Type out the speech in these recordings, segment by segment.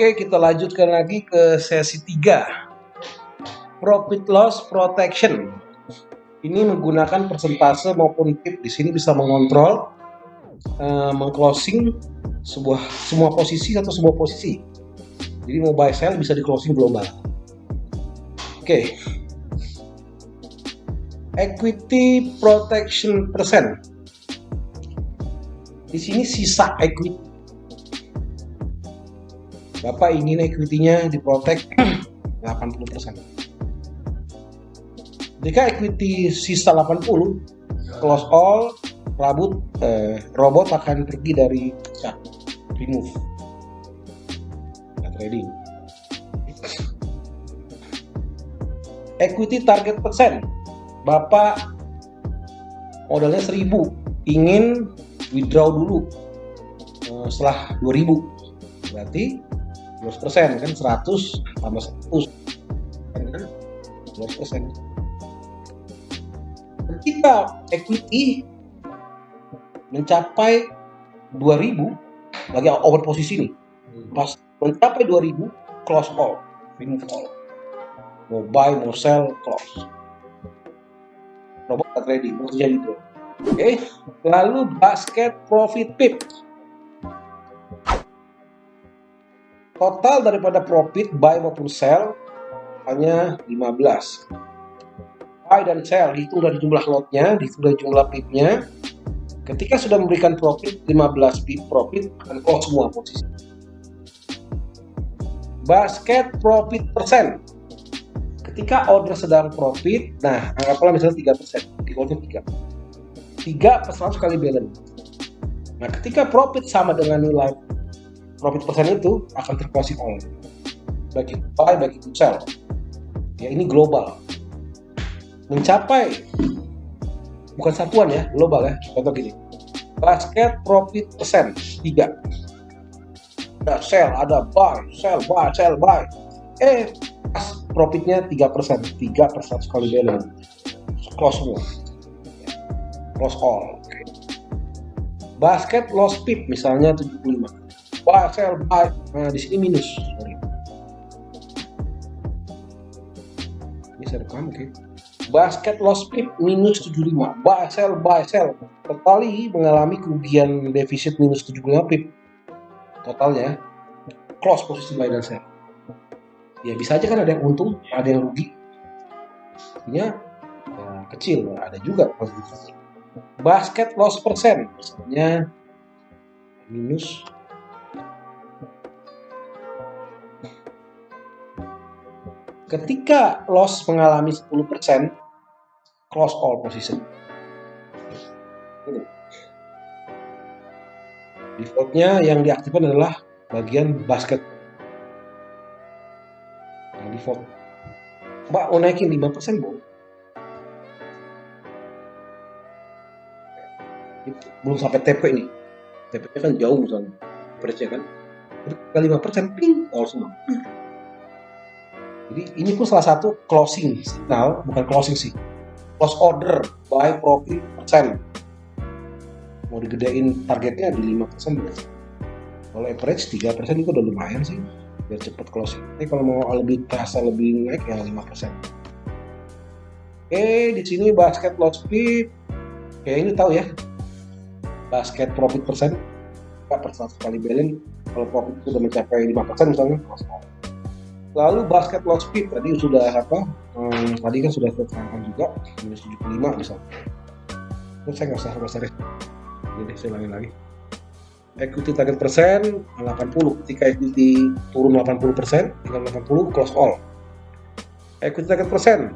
Oke, kita lanjutkan lagi ke sesi 3. Profit Loss Protection. Ini menggunakan persentase maupun pip. Di sini bisa mengontrol, mengclosing semua posisi atau sebuah posisi. Jadi mau buy sell bisa di closing global. Oke. Equity protection percent. Di sini sisa equity. Bapak ingin equity-nya diprotek 80%. Jika equity sisa 80, close all, robot akan pergi dari chart, remove, trading. Equity target percent. Bapak modalnya 1000, ingin withdraw dulu setelah 2000, berarti 12% kan, 100 tambah 100 kan 12%. Ketika equity mencapai 2000, lagi over posisi nih, pas mencapai 2000 close all, remove all, mau buy mau sell close, robot trading mau jadi itu. Oke, lalu basket profit pip. Total daripada profit buy maupun sell hanya 15. Buy dan sell dihitung dari jumlah lotnya, dihitung dari jumlah pipnya. Ketika sudah memberikan profit 15 pip profit, akan close semua posisi. Basket profit percent. Ketika order sedang profit, nah anggaplah misalnya 3%, di close 3 per 100 kali balance. Nah ketika profit sama dengan nilai profit persen itu akan terclosing all, baik itu buy baik itu sell. Ya, ini global. Mencapai, bukan satuan ya, global ya. Contoh gini, basket profit persen 3. Ada sell, ada buy, sell, buy, sell, buy. Pas profitnya 3%, 3 per 100 kali balance, close semua, close all. Basket loss pip misalnya 75. Buy, sell, buy. Nah, di sini minus. Sorry. Ini saya rekam, oke. Basket loss pip minus 75. Buy, sell, buy, sell. Totali mengalami kerugian defisit minus 75 pip. Totalnya, close posisi buy dan sell. Ya bisa aja kan ada yang untung, ada yang rugi. Artinya ya, kecil, ada juga posisi. Basket loss persen, misalnya minus. Ketika loss mengalami 10%, close all position. Defaultnya yang diaktifkan adalah bagian basket. Yang default. Mbak mau naikin 5%, Bu. Belum sampai TP nih. TP-nya kan jauh misalnya. Average-nya kan. Tapi 5%, ping, all semua. Jadi ini pun salah satu closing signal, bukan closing sih, close order buy profit persen. Mau digedein targetnya di 5%. Kalau average 3% itu udah lumayan sih, biar cepet closing. Tapi kalau mau lebih terasa lebih naik ya 5%. Oke, di sini basket loss pip. Oke, ini tahu ya, basket profit persen, per 100 kali balance. Kalau profit sudah mencapai 5% misalnya, close all. Lalu basket loss pip tadi sudah tadi kan sudah terangkan juga, minus 75 misalnya. Terus saya nggak usah besar. Jadi saya ulangi lagi. Equity target persen 80. Ketika equity turun 80%, tinggal 80, close all. Equity target persen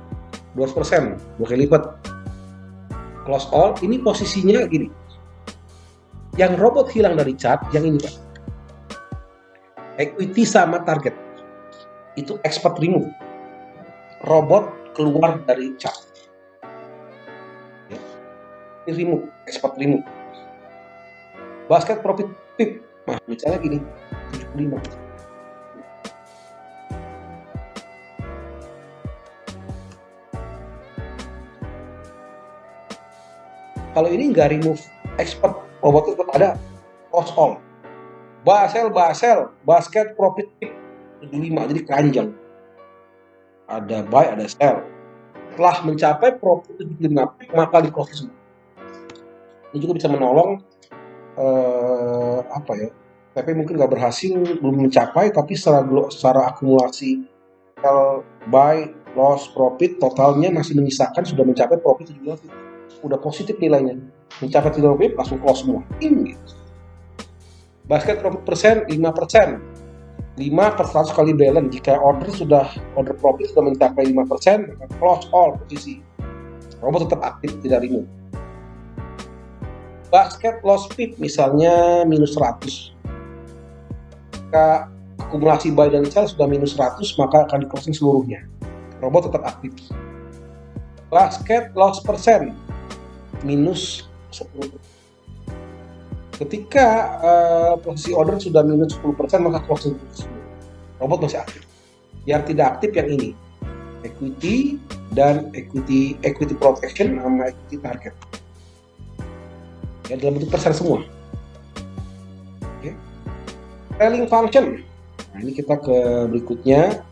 2%, 2 kali lipat, close all. Ini posisinya gini. Yang robot hilang dari chart, yang ini Pak. Equity sama target. Itu expert remove, robot keluar dari chart. Ya. Ini remove, expert remove. Basket profit pip, nah misalnya gini, 75. Kalau ini nggak remove expert, robot itu ada close all. Buy sell, basket profit pip. 75, jadi keranjang. Ada buy, ada sell. Setelah mencapai profit 75 pip, maka di closing semua. Ini juga bisa menolong TP mungkin nggak berhasil, belum mencapai, tapi secara akumulasi kalau buy, loss, profit totalnya masih menyisakan, sudah mencapai profit 75 pip, udah positif nilainya, mencapai 75 pip langsung close semua. Ini basket profit persen 5%, 5 per 100 kali balance. Jika order profit sudah mencapai 5%, maka close all posisi. Robot tetap aktif, tidak remove. Basket loss pip misalnya minus 100. Jika akumulasi buy dan sell sudah minus 100, maka akan di closing seluruhnya. Robot tetap aktif. Basket loss persen minus 10. Ketika posisi order sudah minus 10%, maka closing robot masih aktif. Yang tidak aktif yang ini, equity dan equity protection sama equity target. Ya, dalam bentuk persen semua. Oke. Trailing function. Nah, ini kita ke berikutnya.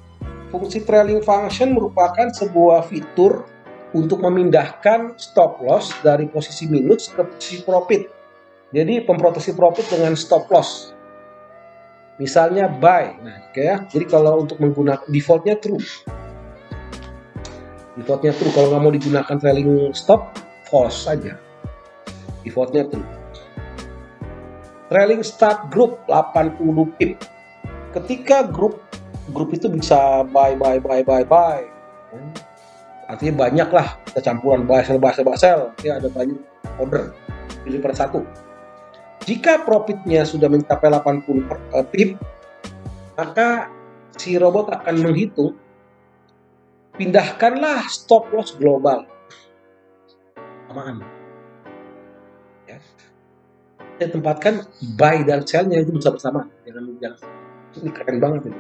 Fungsi trailing function merupakan sebuah fitur untuk memindahkan stop loss dari posisi minus ke posisi profit. Jadi pemproteksi profit dengan stop loss. Misalnya buy. Nah, jadi kalau untuk menggunakan defaultnya true. Kalau nggak mau digunakan trailing stop, false saja. Defaultnya true. Trailing start group 80 pip. Ketika grup itu bisa buy. Artinya banyak lah, kita campuran buy sell. Ya, ada banyak order pilih per satu. Jika profitnya sudah mencapai 80 pip, maka si robot akan menghitung, pindahkanlah stop loss global. Samaan. Ya. Saya tempatkan buy dan sell-nya itu bisa bersama. Jangan. Ini keren banget ini.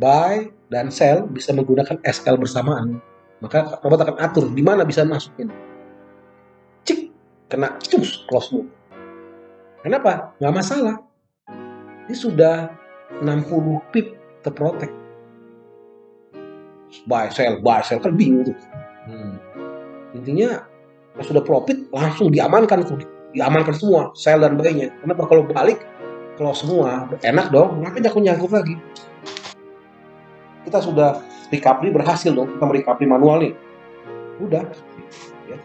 Buy dan sell bisa menggunakan SL bersamaan. Maka robot akan atur di mana bisa masukin. Cik, kena close move. Kenapa? Nggak masalah. Ini sudah 60 pip terprotek. Buy sell kan bingung tuh. Intinya sudah profit langsung diamankan semua sell dan buy-nya. Kenapa? Kalau balik close semua, enak dong. Ngapain aku nyangkut lagi? Kita sudah recovery berhasil dong. Kita recovery manual nih. Udah. Ya.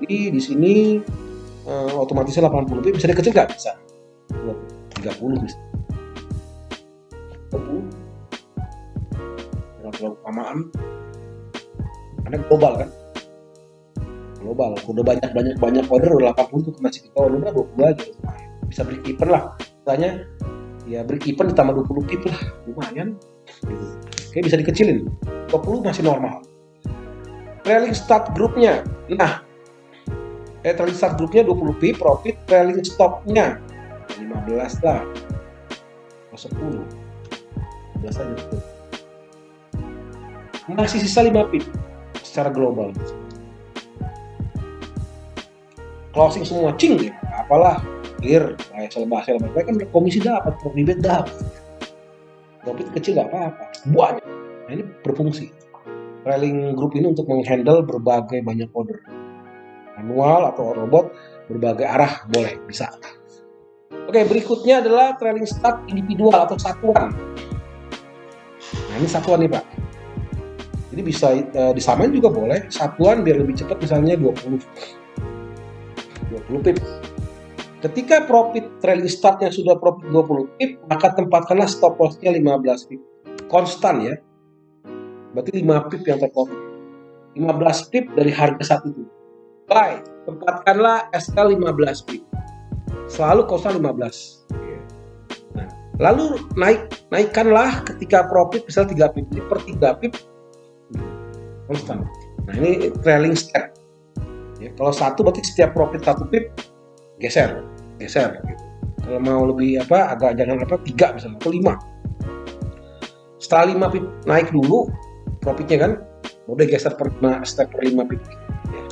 Jadi di sini otomatisnya 80 pip bisa dikecil nggak? Bisa. 30 bisa. 30. Kalau kesamaan, karena global kan. Global. Udah banyak order, udah 80 tuh masih kita order udah 20 aja. Bisa break even lah. Misalnya ya break even ditambah 20 pip lah. Lumayan. Gitu. Oke, bisa dikecilin. 20 masih normal. Trailing start grupnya. Nah, trailing start grupnya 20 pip, profit, trailing stopnya 15 lah. 10. 15 aja betul. Masih sisa 5 pip secara global. Closing semua cing ya. Apalah, clear, sel kan komisi dapat, profit dapat. Profit kecil nggak apa-apa, banyak. Nah, ini berfungsi. Trailing group ini untuk menghandle berbagai banyak order. Manual atau robot berbagai arah boleh, bisa. Oke, berikutnya adalah trailing start individual atau satuan. Nah, ini satuan nih Pak. Jadi bisa disamain juga boleh. Satuan biar lebih cepat, misalnya 20 pip. Ketika profit trailing startnya sudah profit 20 pip, maka tempatkanlah stop loss-nya 15 pip. Konstan ya. Berarti 5 pip yang terprofit. 15 pip dari harga saat itu. Buy, tempatkanlah SL 15 pip. Selalu konstan 15. Nah, lalu naikkanlah ketika profit misalnya 3 pip. Jadi per 3 pip konstan. Nah, ini trailing step. Ya, kalau satu berarti setiap profit 1 pip geser gitu. Kalau mau lebih agak jangan 3 misalnya atau 5. Setelah 5 pip naik dulu profitnya kan, udah geser per 5 pip. Ya.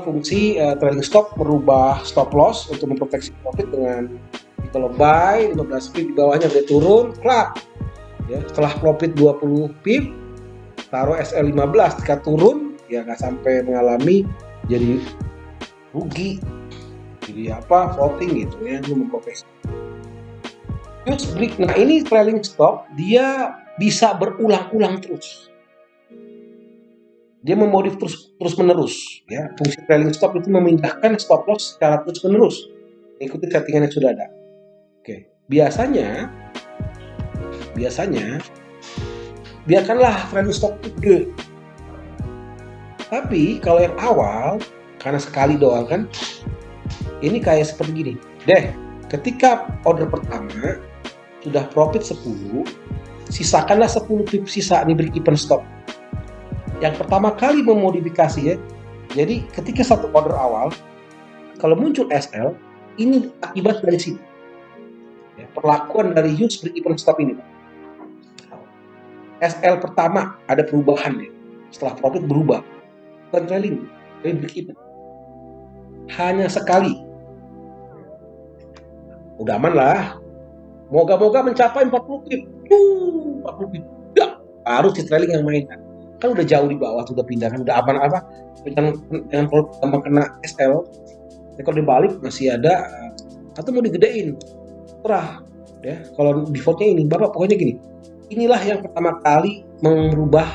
Fungsi trailing stop merubah stop loss untuk memproteksi profit dengan kalau buy 15 pip di bawahnya udah turun, klak. Ya, setelah profit 20 pip, taruh SL 15, ketika turun ya nggak sampai mengalami jadi rugi, jadi floating gitu ya, itu memproteksi. Use break, nah ini trailing stop dia bisa berulang-ulang terus. Dia memodif terus menerus ya. Fungsi trailing stop itu memindahkan stop loss secara terus menerus, ikuti settingan yang sudah ada. Oke, biasanya biarkanlah trailing stop itu gede. Tapi kalau yang awal, karena sekali doang kan, ini kayak seperti gini deh. Ketika order pertama sudah profit 10, sisakanlah 10 pip sisa nih break even stop. Yang pertama kali memodifikasi ya. Jadi ketika satu order awal, kalau muncul SL, ini akibat dari sini. Ya, perlakuan dari use break even stop ini. SL pertama ada perubahan ya. Setelah profit berubah. Bukan trailing, tapi break even. Hanya sekali. Udah aman lah. Moga-moga mencapai 40 pip. 40 pip. Ya, harus di trailing yang main kan udah jauh di bawah, sudah pindah kan, udah aman jangan kalau gampang kena SL. Ya, kalau dibalik masih ada atau mau digedein terah ya. Kalau defaultnya ini Bapak pokoknya gini, inilah yang pertama kali merubah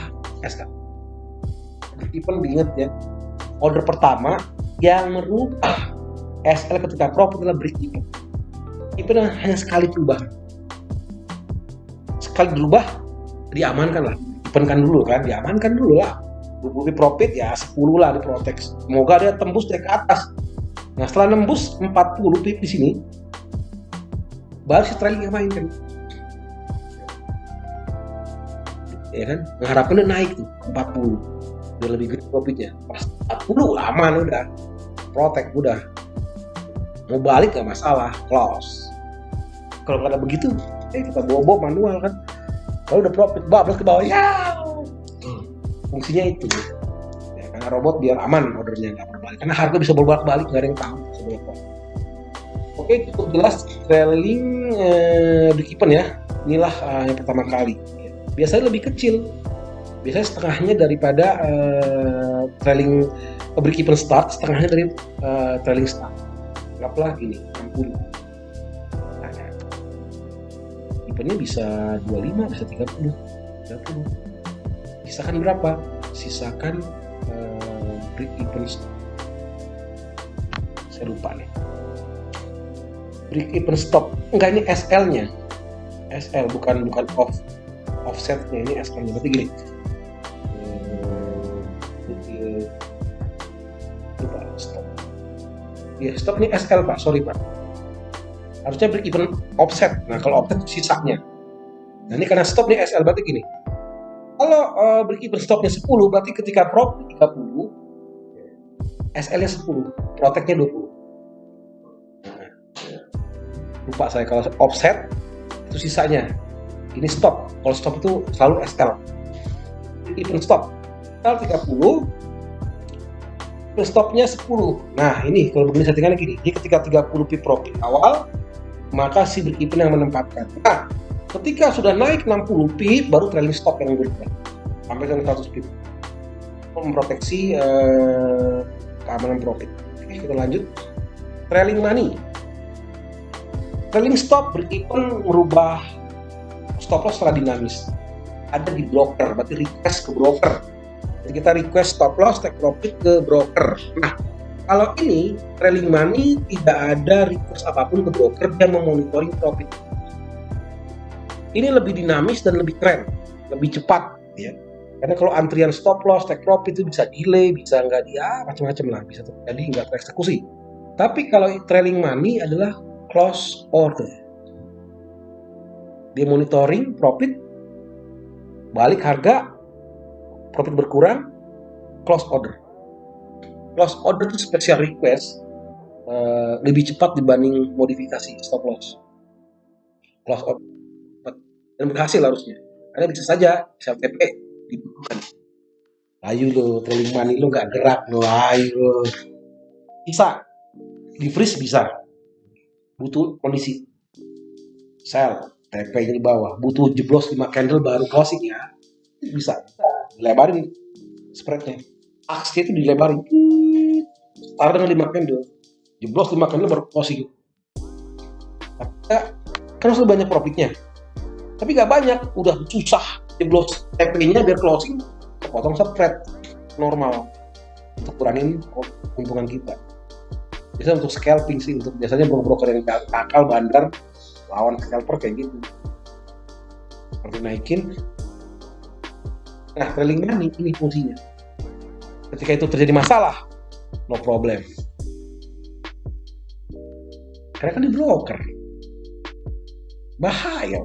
SL. Even diingat ya, order pertama yang merubah SL ketika profit adalah break even. Even hanya sekali berubah, sekali berubah diamankan lah, evenkan dulu kan, diamankan dulu lah. 20 profit ya 10 lah diprotek. Semoga dia tembus dari ke atas. Nah setelah nembus 40 pip di sini, baru si trailing yang main kan. Ya kan, mengharapkan dia naik tuh 40, biar lebih gede profitnya. Pas 40 aman udah, protek udah. Mau balik gak masalah, close. Kalau nggak ada begitu, kita bobo manual kan. Kalau udah profit bablas ke bawah ya. Fungsinya itu ya, karena robot biar aman ordernya nggak berbalik, karena harga bisa bolak-balik nggak ada yang tahu sebelumnya. Oke, cukup jelas trailing break even ya. Inilah yang pertama kali. Biasanya lebih kecil, biasanya setengahnya daripada trailing break even start, setengahnya dari trailing start. Anggaplah gini, 60. Nah, evennya bisa 25, bisa 30. Sisakan berapa? Sisakan break even stop. Saya lupa nih. Break even stop. Enggak, ini SL-nya. SL bukan offsetnya, ini SL-nya. Berarti gini. Lupa stop. Ya, stop ini SL Pak, sorry Pak. Harusnya break even offset. Nah, kalau offset sisanya. Nah, ini karena stop nih SL, berarti gini. Kalau break even stopnya 10, berarti ketika profit 30, SL-nya 10, proteknya 20. Nah, lupa saya, kalau offset itu sisanya. Ini stop. Kalau stop itu selalu SL. Break even stop. SL 30, stopnya 10. Nah, ini kalau begini settingannya gini. Ini ketika 30 pip profit awal, maka si break even yang menempatkan. Nah, ketika sudah naik 60 pip, baru trailing stop yang berubah sampai dengan 100 pip, memproteksi keamanan profit. Oke, kita lanjut. Trailing money. Trailing stop break even merubah stop loss secara dinamis. Ada di broker, berarti request ke broker. Jadi kita request stop loss, take profit ke broker. Nah, kalau ini trailing money tidak ada request apapun ke broker, dia memonitoring profit. Ini lebih dinamis dan lebih keren, lebih cepat ya. Karena kalau antrian stop loss, take profit itu bisa delay, bisa nggak macam-macam lah, bisa terjadi nggak tereksekusi. Tapi kalau trailing money adalah close order. Dia monitoring profit, balik harga, profit berkurang, close order. Close order itu special request, lebih cepat dibanding modifikasi stop loss. Close order dan berhasil harusnya. Karena bisa saja TP dibutuhkan. Ayo lo, trailing money lo nggak gerak lo, ayo. Bisa, di freeze bisa. Butuh kondisi sell. TP-nya di bawah, butuh jeblos 5 candle baru closing ya, bisa dilebarin spreadnya, aksnya itu dilebarin, start dengan 5 candle, jeblos 5 candle baru closing. Tapi kan harus banyak profitnya, tapi nggak banyak, udah susah jeblos TP-nya biar closing, kepotong spread normal untuk kurangin keuntungan kita. Biasanya untuk scalping sih, untuk biasanya broker yang akal bandar lawan scalper kayak gitu, seperti naikin. Nah, trailing money ini fungsinya, ketika itu terjadi masalah, no problem, karena kan di broker bahaya,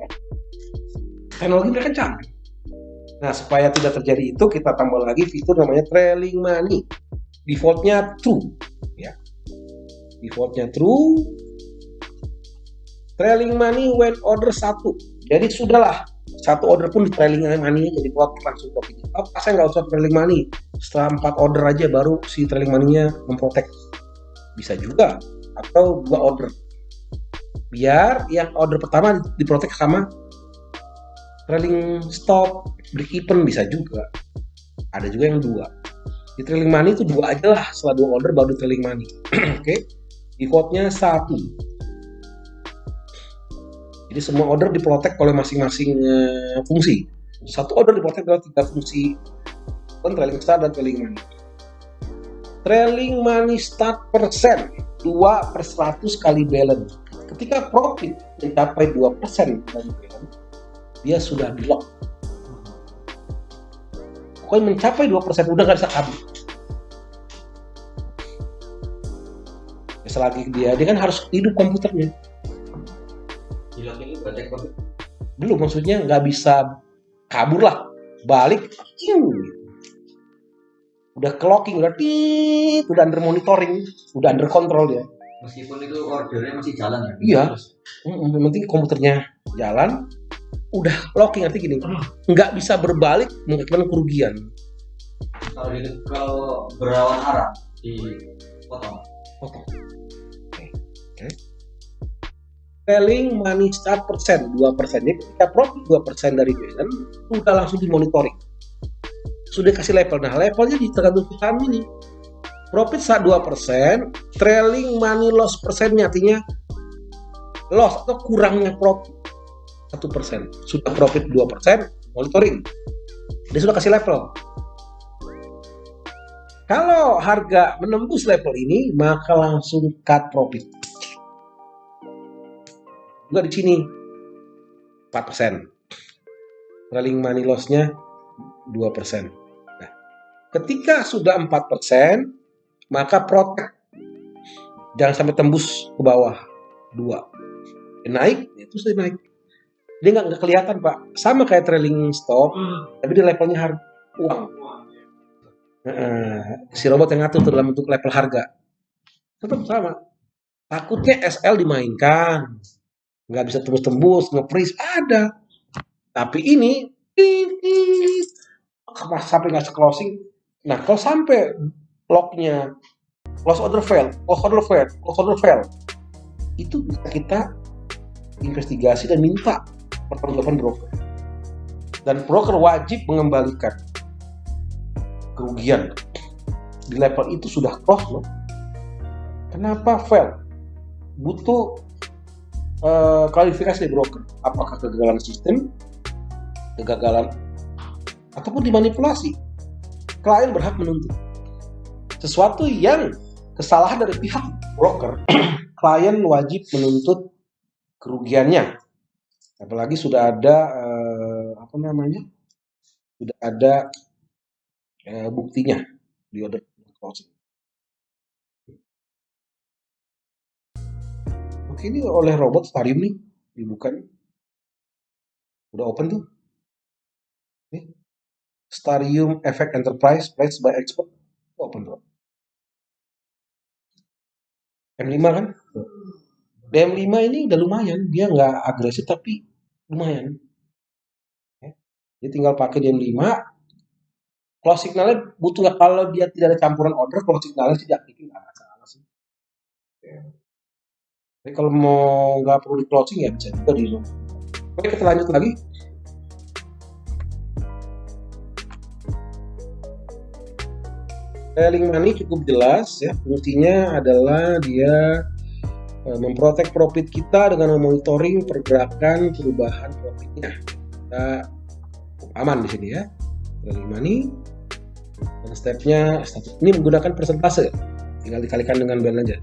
teknologi mereka canggih. Nah, supaya tidak terjadi itu, kita tambah lagi fitur namanya trailing money. Defaultnya true, ya. Defaultnya true. Trailing money when order 1. Jadi sudahlah, satu order pun di trailing money jadi langsung profit. Saya nggak usah trailing money. Setelah 4 order aja baru si trailing money-nya memprotek. Bisa juga, atau 2 order. Biar yang order pertama diprotek sama trailing stop, break even, bisa juga. Ada juga yang 2. Di trailing money itu 2 aja lah, setelah 2 order baru di trailing money. Oke. Defaultnya 1. Jadi semua order diprotek oleh masing-masing fungsi. Satu order diprotek oleh 3 fungsi, trailing start dan trailing money. Trailing money start persen 2/100 kali balance. Ketika profit mencapai 2% dari balance, dia sudah di lock. Pokoknya mencapai 2%, udah nggak bisa kabur. Ya, selagi dia kan harus hidup komputernya. Hilang ini berarti profit? Belum, maksudnya nggak bisa kabur lah, balik, udah clocking, udah under monitoring, udah under control ya. Meskipun itu ordernya masih jalan ya? Iya, yang penting komputernya jalan, udah locking. Artinya gini, nggak bisa berbalik mengakibatkan kerugian. Kalau berawan arah dipotong. Okay. Trailing money start persen 2%. Jadi ketika profit 2% dari balance, udah langsung dimonitoring, sudah kasih level. Nah, levelnya di tergantung saham ini. Profit saat 2%, trailing money loss persennya, artinya loss atau kurangnya profit 1%. Sudah profit 2%, monitoring, dia sudah kasih level. Kalau harga menembus level ini, maka langsung cut profit. Juga di sini 4%, trailing money loss-nya 2%. Nah, ketika sudah 4%, maka protect, jangan sampai tembus ke bawah 2. Naik, itu sudah naik. Dia nggak kelihatan, Pak. Sama kayak trailing stop, tapi di levelnya harga uang. Si robot yang ngatur dalam bentuk level harga. Tetap sama. Takutnya SL dimainkan, nggak bisa tembus-tembus, nge-freeze, ada. Tapi ini sampai nggak closing. Nah, kalau sampai locknya close order fail, itu bisa kita investigasi dan minta pertanggungjawaban broker. Dan broker wajib mengembalikan kerugian di level itu. Sudah close loh. Kenapa fail? Butuh klarifikasi dari broker. Apakah kegagalan sistem, kegagalan, ataupun dimanipulasi? Klien berhak menuntut sesuatu yang kesalahan dari pihak broker. Klien wajib menuntut kerugiannya, apalagi sudah ada sudah ada buktinya di order closing. Oke, ini oleh robot Starium nih, dibuka nih. Udah open tuh. Nih. Starium Effect Enterprise Priced by Expert. Open tuh. M5 kan? DM5 ini udah lumayan, dia nggak agresif tapi lumayan. Dia tinggal pakai DM5. Close signalnya butuh nggak, kalau dia tidak ada campuran order, close signalnya sih diaktifin, nggak masalah sih. Tapi kalau mau nggak perlu di closing ya bisa juga di Oke, kita lanjut lagi. Trailing money cukup jelas ya, fungsinya adalah dia memprotek profit kita dengan memonitoring pergerakan perubahan profitnya. Kita aman di sini ya. Trailing money dan stepnya ini menggunakan persentase, tinggal dikalikan dengan band aja.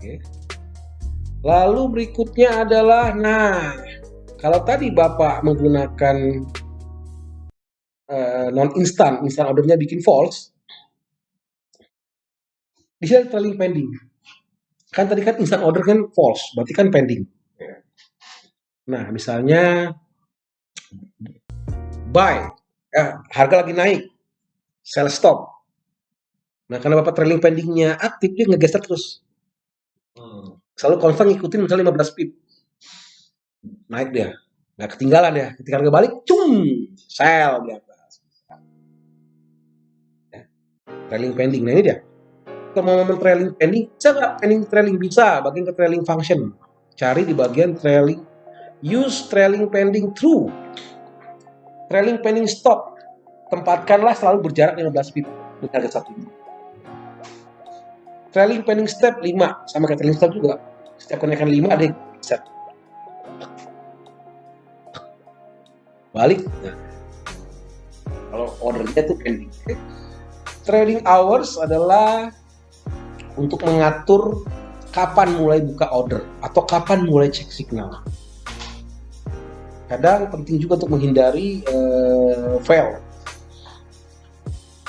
Oke. Lalu berikutnya adalah, nah kalau tadi Bapak menggunakan non instant ordernya bikin false, di sini ada trailing pending. Kan tadi kan instant order kan false, berarti kan pending. Nah, misalnya buy, harga lagi naik, sell stop. Nah, karena Bapak trailing pendingnya aktif, dia ngegeser terus. Selalu konstan ngikutin misalnya 15 pip. Naik dia, nggak ketinggalan ya. Ketika harga balik, sell di atas. Ya. Trailing pending, nah ini dia. Kalau mau trailing pending, bisa nggak trailing bisa, bagian ke trailing function. Cari di bagian trailing, use trailing pending true. Trailing pending stop, tempatkanlah selalu berjarak 15 pip dengan harga satu. Trailing pending step 5, sama kayak trailing stop juga. Setiap kenaikan 5 ada set. Balik. Nah, kalau ordernya itu pending. Trading hours adalah untuk mengatur kapan mulai buka order atau kapan mulai cek signal. Kadang penting juga untuk menghindari fail.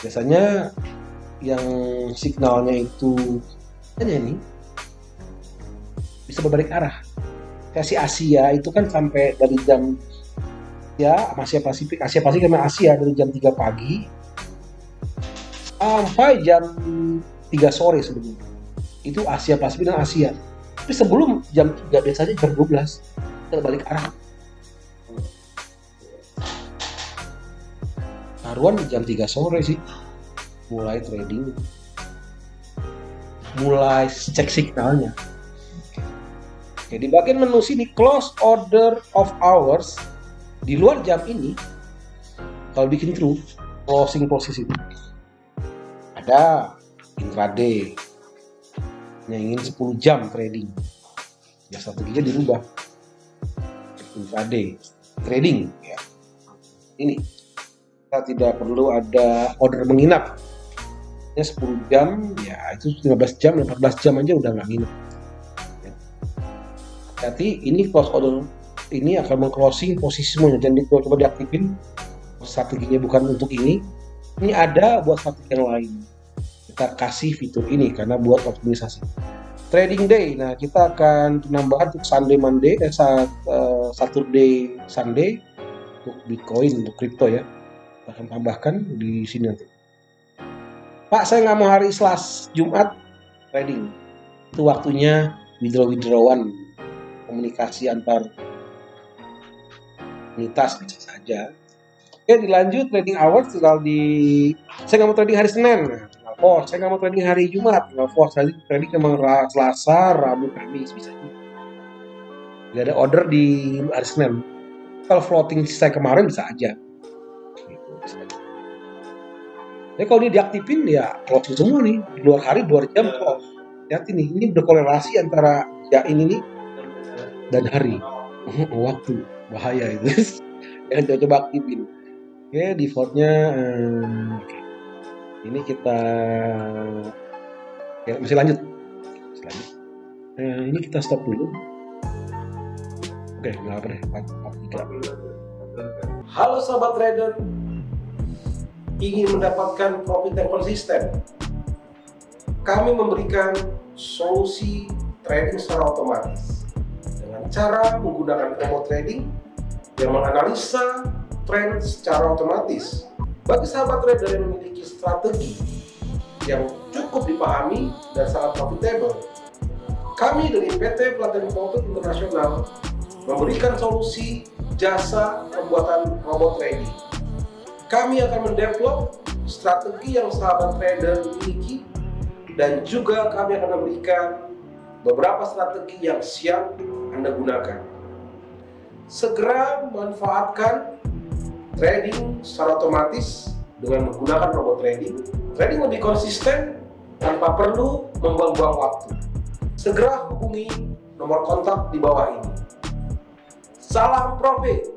Biasanya yang signalnya itu ini bisa berbalik arah. Kasih Asia itu kan sampai dari jam ya Asia Pasifik sama Asia dari jam 3 pagi sampai jam 3 sore sebelumnya. Itu Asia Pasifik dan Asia. Tapi sebelum jam 3 biasanya jam 12 terbalik arah. Taruhan jam 3 sore sih mulai trading, mulai cek signalnya. Oke, di bagian menu sini close order of hours, di luar jam ini kalau bikin true closing posisi ada intraday yang ingin 10 jam trading ya, strateginya dirubah intraday trading ya. Ini kita tidak perlu ada order menginap ya, 10 jam ya itu 15 jam 14 jam aja udah nggak nginep ya. Jadi ini close order ini akan meng-closing posisi semuanya dan coba diaktifin. Strateginya bukan untuk ini ada buat strategi yang lain. Kita kasih fitur ini karena buat optimisasi trading day. Nah, kita akan penambahan untuk Sunday Monday Saturday Sunday untuk Bitcoin, untuk crypto ya. Kita akan tambahkan di sini nanti. Pak, saya nggak mau hari Selasa Jumat trading. Itu waktunya withdrawan, komunikasi antar unitas bisa saja. Oke, dilanjut trading hours tinggal saya nggak mau trading hari Senin, tinggal force. Saya nggak mau trading hari Jumat, tinggal force. Jadi trading memang Selasa, Rabu, Kamis bisa juga. Gak ada order di hari Senin. Kalau floating saya kemarin bisa aja. Jadi kalau ini diaktifin ya close semua nih, di luar hari 2 jam close. Lihat ini berkorelasi antara ya ini nih dan hari. Waktu bahaya itu. Jangan coba aktifin. Oke, defaultnya ini kita ya, masih lanjut. Ini kita stop dulu. Oke, nggak apa deh. 43. Halo sahabat trader, ingin mendapatkan profit yang konsisten? Kami memberikan solusi trading secara otomatis dengan cara menggunakan Emo Trading yang menganalisa tren secara otomatis. Bagi sahabat trader yang memiliki strategi yang cukup dipahami dan sangat profitable, kami dari PT Platinum Profit International memberikan solusi jasa pembuatan robot trading. Kami akan mendevelop strategi yang sahabat trader miliki dan juga kami akan memberikan beberapa strategi yang siap Anda gunakan. Segera manfaatkan trading secara otomatis dengan menggunakan robot trading. Trading lebih konsisten tanpa perlu membuang-buang waktu. Segera hubungi nomor kontak di bawah ini. Salam profit!